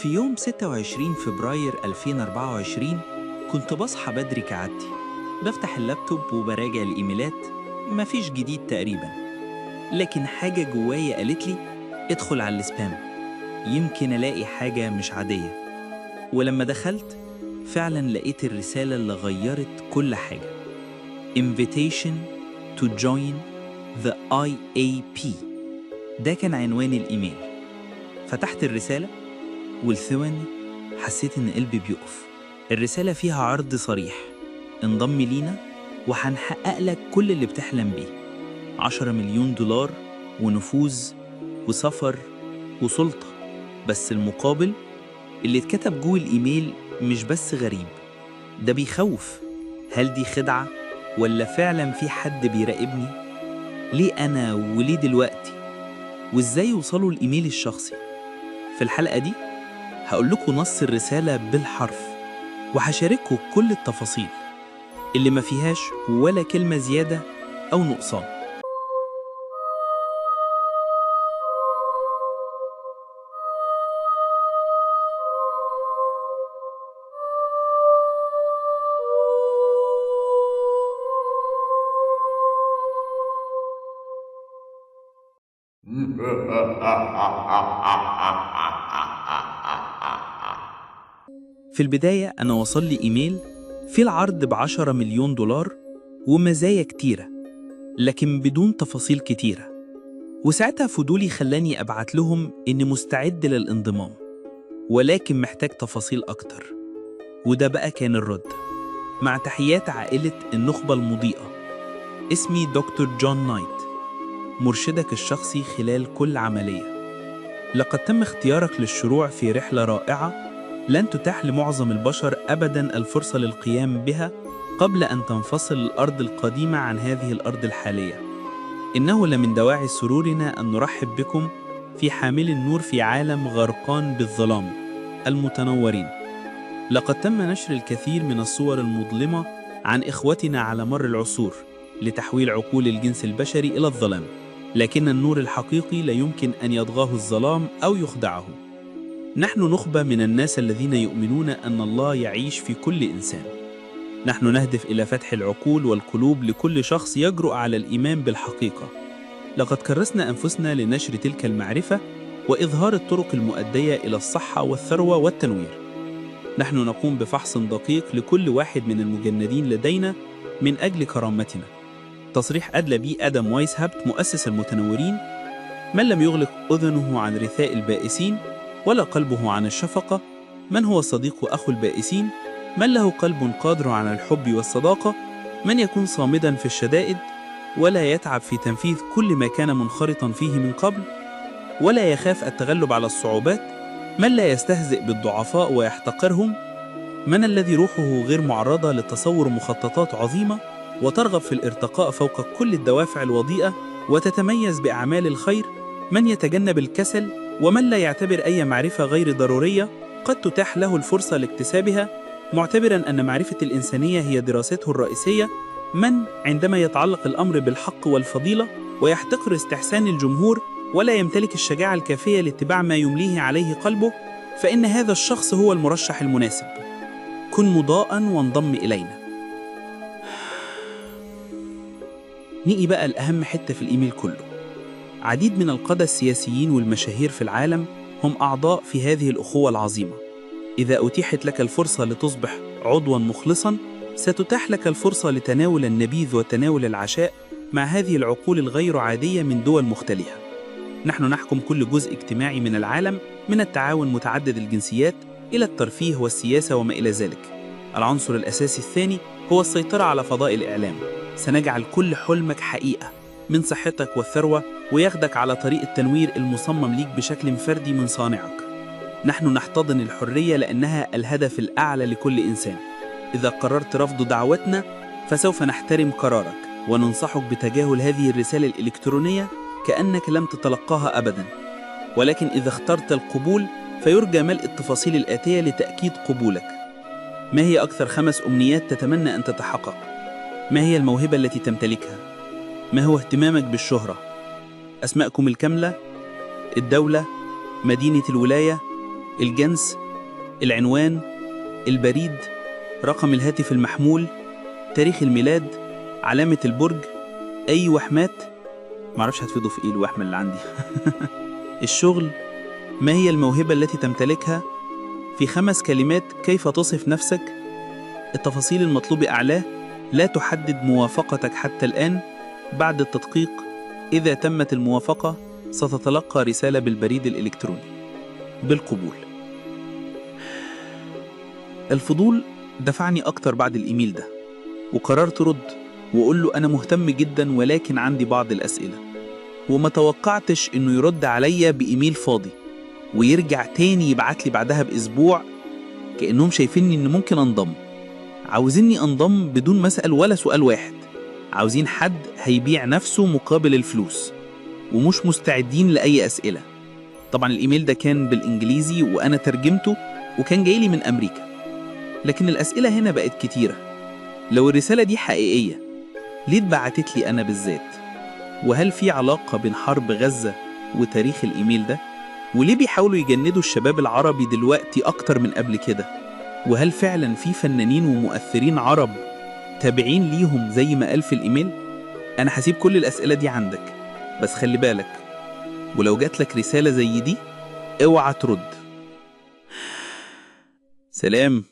في يوم 26 فبراير 2024 كنت بصحى بدري كعادتي، بفتح اللابتوب وبراجع الإيميلات. مفيش جديد تقريبا، لكن حاجة جوايا قالت لي ادخل على السبام، يمكن ألاقي حاجة مش عادية. ولما دخلت فعلا لقيت الرسالة اللي غيرت كل حاجة: Invitation to join the IAP. ده كان عنوان الإيميل. فتحت الرسالة والثواني حسيت إن قلبي بيقف. الرسالة فيها عرض صريح: انضم لينا وهنحقق لك كل اللي بتحلم بيه، 10 مليون دولار ونفوذ وسفر وسلطة. بس المقابل اللي اتكتب جوه الإيميل مش بس غريب، ده بيخوف. هل دي خدعة ولا فعلا في حد بيراقبني؟ ليه أنا وليه دلوقتي؟ وإزاي يوصلوا الإيميل الشخصي؟ في الحلقة دي هقول لكم نص الرسالة بالحرف، وهشارككم كل التفاصيل اللي ما فيهاش ولا كلمة زيادة أو نقصان. في البداية أنا وصل لي إيميل فيه العرض ب10 مليون دولار ومزايا كتيرة، لكن بدون تفاصيل كتيرة. وساعتها فضولي خلاني أبعت لهم إني مستعد للانضمام، ولكن محتاج تفاصيل أكتر. وده بقى كان الرد: مع تحيات عائلة النخبة المضيئة، اسمي دكتور جون نايت، مرشدك الشخصي خلال كل عملية. لقد تم اختيارك للشروع في رحلة رائعة لن تتاح لمعظم البشر أبداً الفرصة للقيام بها قبل أن تنفصل الأرض القديمة عن هذه الأرض الحالية. إنه لمن دواعي سرورنا أن نرحب بكم في حامل النور في عالم غرقان بالظلام. المتنورين، لقد تم نشر الكثير من الصور المظلمة عن إخوتنا على مر العصور لتحويل عقول الجنس البشري إلى الظلام، لكن النور الحقيقي لا يمكن أن يطغاه الظلام أو يخدعه. نحن نخبة من الناس الذين يؤمنون أن الله يعيش في كل إنسان. نحن نهدف إلى فتح العقول والقلوب لكل شخص يجرؤ على الإيمان بالحقيقة. لقد كرسنا أنفسنا لنشر تلك المعرفة وإظهار الطرق المؤدية إلى الصحة والثروة والتنوير. نحن نقوم بفحص دقيق لكل واحد من المجندين لدينا من أجل كرامتنا. تصريح أدلى به آدم وايسهابت مؤسس المتنورين: من لم يغلق أذنه عن رثاء البائسين ولا قلبه عن الشفقة، من هو صديق أخو البائسين، من له قلب قادر على الحب والصداقة، من يكون صامدا في الشدائد ولا يتعب في تنفيذ كل ما كان منخرطا فيه من قبل، ولا يخاف التغلب على الصعوبات، من لا يستهزئ بالضعفاء ويحتقرهم، من الذي روحه غير معرضة لتصور مخططات عظيمة وترغب في الارتقاء فوق كل الدوافع الوضيئة وتتميز بأعمال الخير، من يتجنب الكسل ومن لا يعتبر أي معرفة غير ضرورية قد تتاح له الفرصة لاكتسابها، معتبراً أن معرفة الإنسانية هي دراسته الرئيسية، من عندما يتعلق الأمر بالحق والفضيلة ويحتقر استحسان الجمهور ولا يمتلك الشجاعة الكافية لاتباع ما يمليه عليه قلبه، فإن هذا الشخص هو المرشح المناسب. كن مضاءً وانضم إلينا. نيجي بقى الأهم حتة في الإيميل كله: عديد من القادة السياسيين والمشاهير في العالم هم أعضاء في هذه الأخوة العظيمة. إذا أتيحت لك الفرصة لتصبح عضواً مخلصاً، ستتاح لك الفرصة لتناول النبيذ وتناول العشاء مع هذه العقول الغير عادية من دول مختلفة. نحن نحكم كل جزء اجتماعي من العالم، من التعاون متعدد الجنسيات إلى الترفيه والسياسة وما إلى ذلك. العنصر الأساسي الثاني هو السيطرة على فضاء الإعلام. سنجعل كل حلمك حقيقة، من صحتك والثروة، وياخدك على طريق التنوير المصمم ليك بشكل فردي من صانعك. نحن نحتضن الحرية لأنها الهدف الأعلى لكل إنسان. إذا قررت رفض دعوتنا فسوف نحترم قرارك وننصحك بتجاهل هذه الرسالة الإلكترونية كأنك لم تتلقاها أبداً. ولكن إذا اخترت القبول فيرجى ملء التفاصيل الآتية لتأكيد قبولك. ما هي أكثر 5 أمنيات تتمنى أن تتحقق؟ ما هي الموهبة التي تمتلكها؟ ما هو اهتمامك بالشهرة؟ أسماءكم الكاملة، الدولة، مدينة الولاية، الجنس، العنوان، البريد، رقم الهاتف المحمول، تاريخ الميلاد، علامة البرج، أي وحمات. معرفش هتفيدوا في إيه الوحمة اللي عندي. الشغل، ما هي الموهبة التي تمتلكها؟ في 5 كلمات كيف تصف نفسك؟ التفاصيل المطلوب أعلاه، لا تحدد موافقتك حتى الآن. بعد التدقيق، إذا تمت الموافقة ستتلقى رسالة بالبريد الإلكتروني بالقبول. الفضول دفعني أكتر بعد الإيميل ده، وقررت رد وأقول له أنا مهتم جدا ولكن عندي بعض الأسئلة. وما توقعتش إنه يرد عليا بإيميل فاضي ويرجع تاني يبعت لي بعدها بأسبوع كأنهم شايفيني إن ممكن أنضم. عاوزيني أنضم بدون ما أسأل ولا سؤال واحد. عاوزين حد هيبيع نفسه مقابل الفلوس، ومش مستعدين لأي أسئلة. طبعا الإيميل ده كان بالإنجليزي وأنا ترجمته، وكان جايلي من أمريكا. لكن الأسئلة هنا بقت كتيرة. لو الرسالة دي حقيقية، ليه اتبعتت لي أنا بالذات؟ وهل في علاقة بين حرب غزة وتاريخ الإيميل ده؟ وليه بيحاولوا يجندوا الشباب العربي دلوقتي أكتر من قبل كده؟ وهل فعلا في فنانين ومؤثرين عرب تابعين ليهم زي ما قال في الإيميل؟ أنا هسيب كل الأسئلة دي عندك، بس خلي بالك، ولو جات لك رسالة زي دي اوعى ترد. سلام.